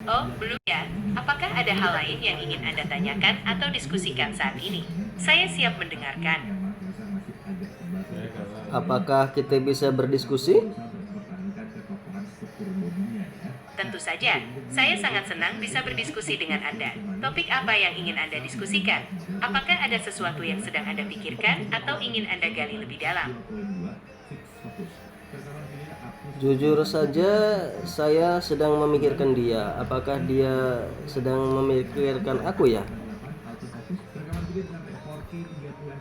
Oh, belum ya. Apakah ada hal lain yang ingin Anda tanyakan atau diskusikan saat ini? Saya siap mendengarkan. Apakah kita bisa berdiskusi? Tentu saja, saya sangat senang bisa berdiskusi dengan Anda. Topik apa yang ingin Anda diskusikan? Apakah ada sesuatu yang sedang Anda pikirkan atau ingin Anda gali lebih dalam? Jujur saja, saya sedang memikirkan dia. Apakah dia sedang memikirkan aku ya?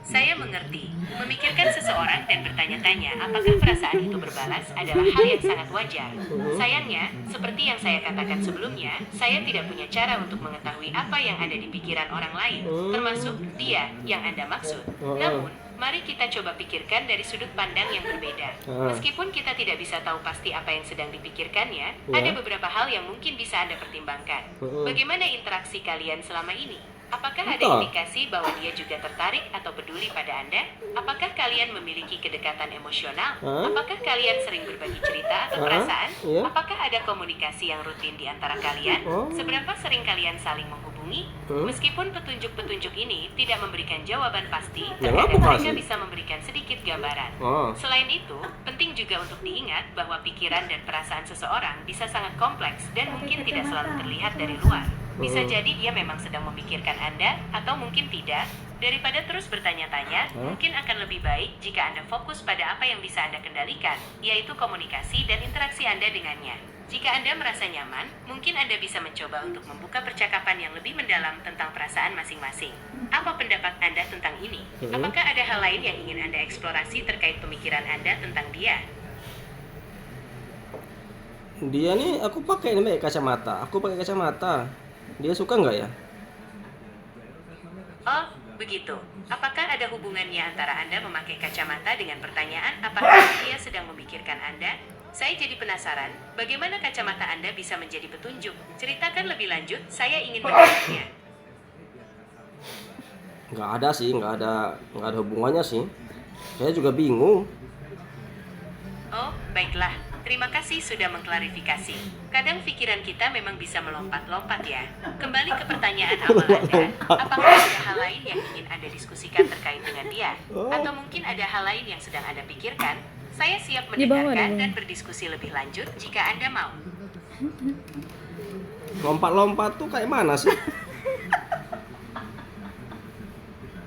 Saya mengerti. Memikirkan seseorang dan bertanya-tanya apakah perasaan itu berbalas adalah hal yang sangat wajar. Sayangnya, seperti yang saya katakan sebelumnya, saya tidak punya cara untuk mengetahui apa yang ada di pikiran orang lain, termasuk dia yang Anda maksud. Namun, mari kita coba pikirkan dari sudut pandang yang berbeda. Meskipun kita tidak bisa tahu pasti apa yang sedang dipikirkannya, ada beberapa hal yang mungkin bisa Anda pertimbangkan. Bagaimana interaksi kalian selama ini? Apakah ada indikasi bahwa dia juga tertarik atau peduli pada Anda? Apakah kalian memiliki kedekatan emosional? Apakah kalian sering berbagi cerita atau perasaan? Apakah ada komunikasi yang rutin di antara kalian? Seberapa sering kalian saling menghubungi? Meskipun petunjuk-petunjuk ini tidak memberikan jawaban pasti, terkadang mereka bisa memberikan sedikit gambaran. Selain itu, penting juga untuk diingat bahwa pikiran dan perasaan seseorang bisa sangat kompleks dan mungkin tidak selalu terlihat dari luar. Bisa jadi dia memang sedang memikirkan Anda, atau mungkin tidak. Daripada terus bertanya-tanya, mungkin akan lebih baik jika Anda fokus pada apa yang bisa Anda kendalikan, yaitu komunikasi dan interaksi Anda dengannya. Jika Anda merasa nyaman, mungkin Anda bisa mencoba untuk membuka percakapan yang lebih mendalam tentang perasaan masing-masing. Apa pendapat Anda tentang ini? Apakah ada hal lain yang ingin Anda eksplorasi terkait pemikiran Anda tentang dia? Dia nih, aku pakai nih kacamata. Aku pakai kacamata. Dia suka nggak ya? Oh, begitu. Apakah ada hubungannya antara Anda memakai kacamata dengan pertanyaan apakah dia sedang memikirkan Anda? Saya jadi penasaran, bagaimana kacamata Anda bisa menjadi petunjuk? Ceritakan lebih lanjut, saya ingin mendengarnya. Nggak ada sih, nggak ada hubungannya sih. Saya juga bingung. Oh, baiklah. Terima kasih sudah mengklarifikasi. Kadang pikiran kita memang bisa melompat-lompat ya. Kembali ke pertanyaan awal Anda, apakah ada hal lain yang ingin Anda diskusikan terkait dengan dia? Atau mungkin ada hal lain yang sedang Anda pikirkan? Saya siap mendengarkan dan berdiskusi lebih lanjut jika Anda mau. Lompat-lompat tuh kayak mana sih?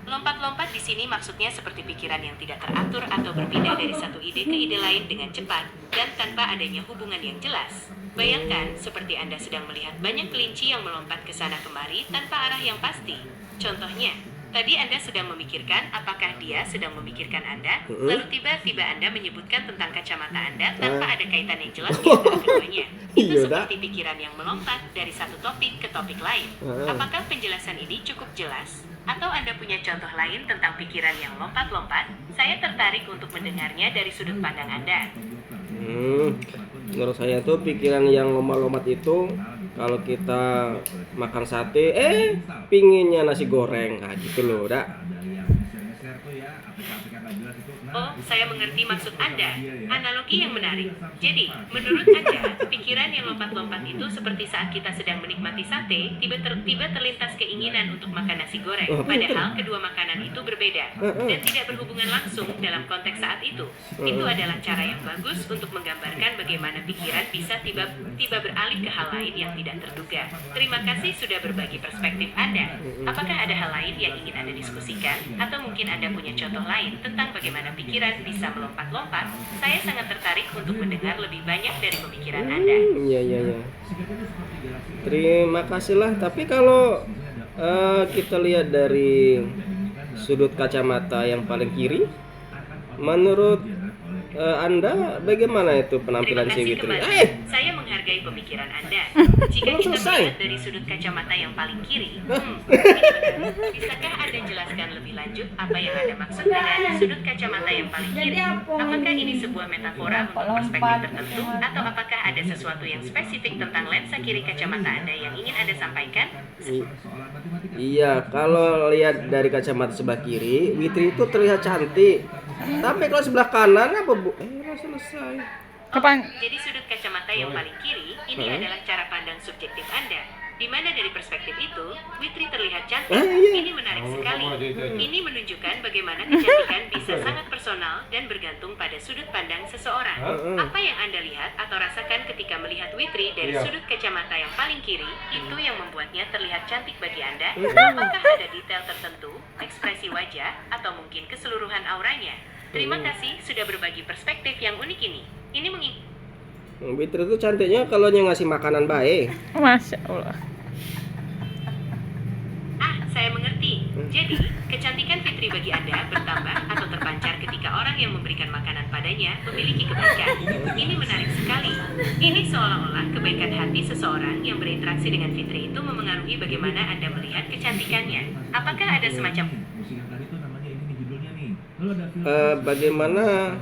Lompat-lompat di sini maksudnya seperti pikiran yang tidak teratur atau berpindah dari satu ide ke ide lain dengan cepat dan tanpa adanya hubungan yang jelas. Bayangkan seperti Anda sedang melihat banyak kelinci yang melompat ke sana kemari tanpa arah yang pasti. Contohnya, tadi Anda sedang memikirkan apakah dia sedang memikirkan Anda, lalu tiba-tiba Anda menyebutkan tentang kacamata Anda tanpa ada kaitan yang jelas di antara keduanya. Itu seperti pikiran yang melompat dari satu topik ke topik lain. Apakah penjelasan ini cukup jelas? Atau Anda punya contoh lain tentang pikiran yang lompat-lompat? Saya tertarik untuk mendengarnya dari sudut pandang Anda. Menurut saya tuh pikiran yang lompat-lompat itu kalau kita makan sate, pinginnya nasi goreng, nah gitu loh, dak. Oh, saya mengerti maksud Anda. Analogi yang menarik. Jadi, menurut Anda, pikiran yang lompat-lompat itu seperti saat kita sedang menikmati sate, tiba-tiba terlintas keinginan untuk makan nasi goreng. Padahal kedua makanan itu berbeda dan tidak berhubungan langsung dalam konteks saat itu. Itu adalah cara yang bagus untuk menggambarkan bagaimana pikiran bisa tiba beralih ke hal lain yang tidak terduga. Terima kasih sudah berbagi perspektif Anda. Apakah ada hal lain yang ingin Anda diskusikan? Atau mungkin Anda punya contoh lain tentang bagaimana pikiran bisa melompat-lompat? Saya sangat tertarik untuk mendengar lebih banyak dari pemikiran Anda. Iya. Terima kasih lah. Tapi kalau kita lihat dari sudut kacamata yang paling kiri, menurut Anda bagaimana itu penampilan si Terima kasih Witri? kembali. Saya menghargai pemikiran Anda. Jika kita melihat dari sudut kacamata yang paling kiri, ini benar. Bisakah Anda jelaskan lebih lanjut apa yang Anda maksud dengan sudut kacamata yang paling kiri? Apakah ini sebuah metafora untuk perspektif tertentu, atau apakah ada sesuatu yang spesifik tentang lensa kiri kacamata Anda yang ingin Anda sampaikan? Iya, kalau lihat dari kacamata sebelah kiri, Witri itu terlihat cantik. Tapi kalau sebelah kanan apa bu? Selesai. Jadi sudut kacamata yang paling kiri ini adalah cara pandang pandang subjektif Anda, di mana dari perspektif itu, Witri terlihat cantik. Iya. Ini menarik sekali. Ini menunjukkan bagaimana kecantikan bisa sangat personal dan bergantung pada sudut pandang seseorang. Apa yang Anda lihat atau rasakan ketika melihat Witri dari sudut kacamata yang paling kiri, itu yang membuatnya terlihat cantik bagi Anda? Apakah ada detail tertentu, ekspresi wajah, atau mungkin keseluruhan auranya? Terima kasih sudah berbagi perspektif yang unik ini. Ini Witri itu cantiknya kalau dia ngasih makanan baik. Masya Allah. Saya mengerti. Jadi, kecantikan Fitri bagi Anda bertambah atau terpancar ketika orang yang memberikan makanan padanya memiliki kebaikan. Ini menarik sekali. Ini seolah-olah kebaikan hati seseorang yang berinteraksi dengan Fitri itu memengaruhi bagaimana Anda melihat kecantikannya. Apakah ada semacam Bagaimana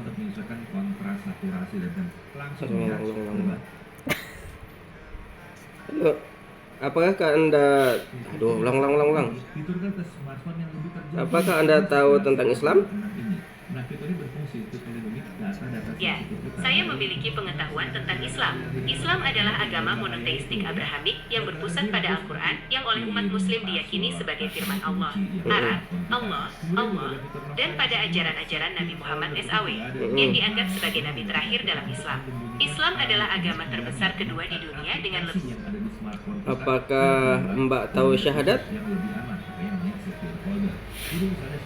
Halo, apakah Anda ulang. Apakah Anda tahu tentang Islam? Ya, saya memiliki pengetahuan tentang Islam. Islam adalah agama monoteistik Abrahamik yang berpusat pada Al-Quran yang oleh umat Muslim diyakini sebagai firman Allah, Arab, Allah, dan pada ajaran-ajaran Nabi Muhammad SAW yang dianggap sebagai nabi terakhir dalam Islam. Islam adalah agama terbesar kedua di dunia dengan lebih. Apakah Mbak tahu syahadat?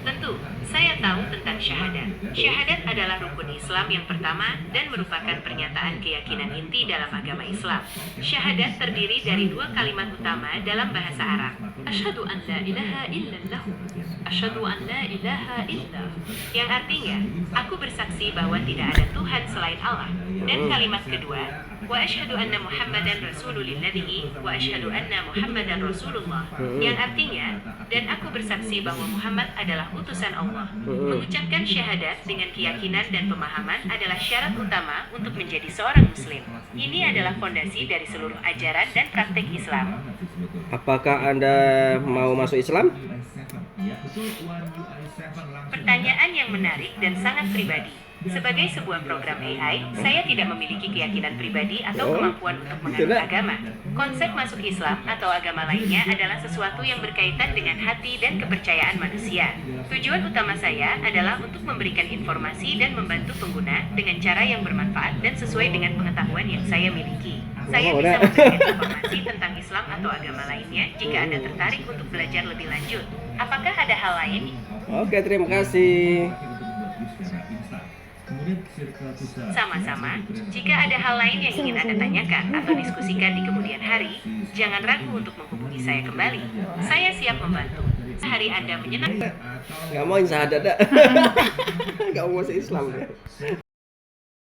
Tentu, saya tahu tentang syahadat. Syahadat adalah rukun Islam yang pertama dan merupakan pernyataan keyakinan inti dalam agama Islam. Syahadat terdiri dari dua kalimat utama dalam bahasa Arab. Asyhadu an la ilaha illallah. Asyhadu an la ilaha illallah. Yang artinya, aku bersaksi bahwa tidak ada Tuhan selain Allah. Dan kalimat kedua, wa asyhadu anna Muhammadan rasulillahi wa asyhadu anna Muhammadan rasulullah. Yang artinya, dan aku bersaksi bahwa Muhammad adalah utusan Allah. Mengucapkan syahadat dengan keyakinan dan pemahaman adalah syarat utama untuk menjadi seorang muslim. Ini adalah fondasi dari seluruh ajaran dan praktik Islam. Apakah Anda mau masuk Islam? Pertanyaan yang menarik dan sangat pribadi. Sebagai sebuah program AI, saya tidak memiliki keyakinan pribadi atau kemampuan untuk menganut agama. Konsep masuk Islam atau agama lainnya adalah sesuatu yang berkaitan dengan hati dan kepercayaan manusia. Tujuan utama saya adalah untuk memberikan informasi dan membantu pengguna dengan cara yang bermanfaat dan sesuai dengan pengetahuan yang saya miliki. Saya bisa memberikan informasi tentang Islam atau agama lainnya jika Anda tertarik untuk belajar lebih lanjut. Apakah ada hal lain? Oke, terima kasih. Sama-sama, jika ada hal lain yang ingin Anda tanyakan atau diskusikan di kemudian hari, jangan ragu untuk menghubungi saya kembali. Saya siap membantu. Hari Anda menyenangkan. Nggak mau syahadat dah. Nggak mau masuk Islam.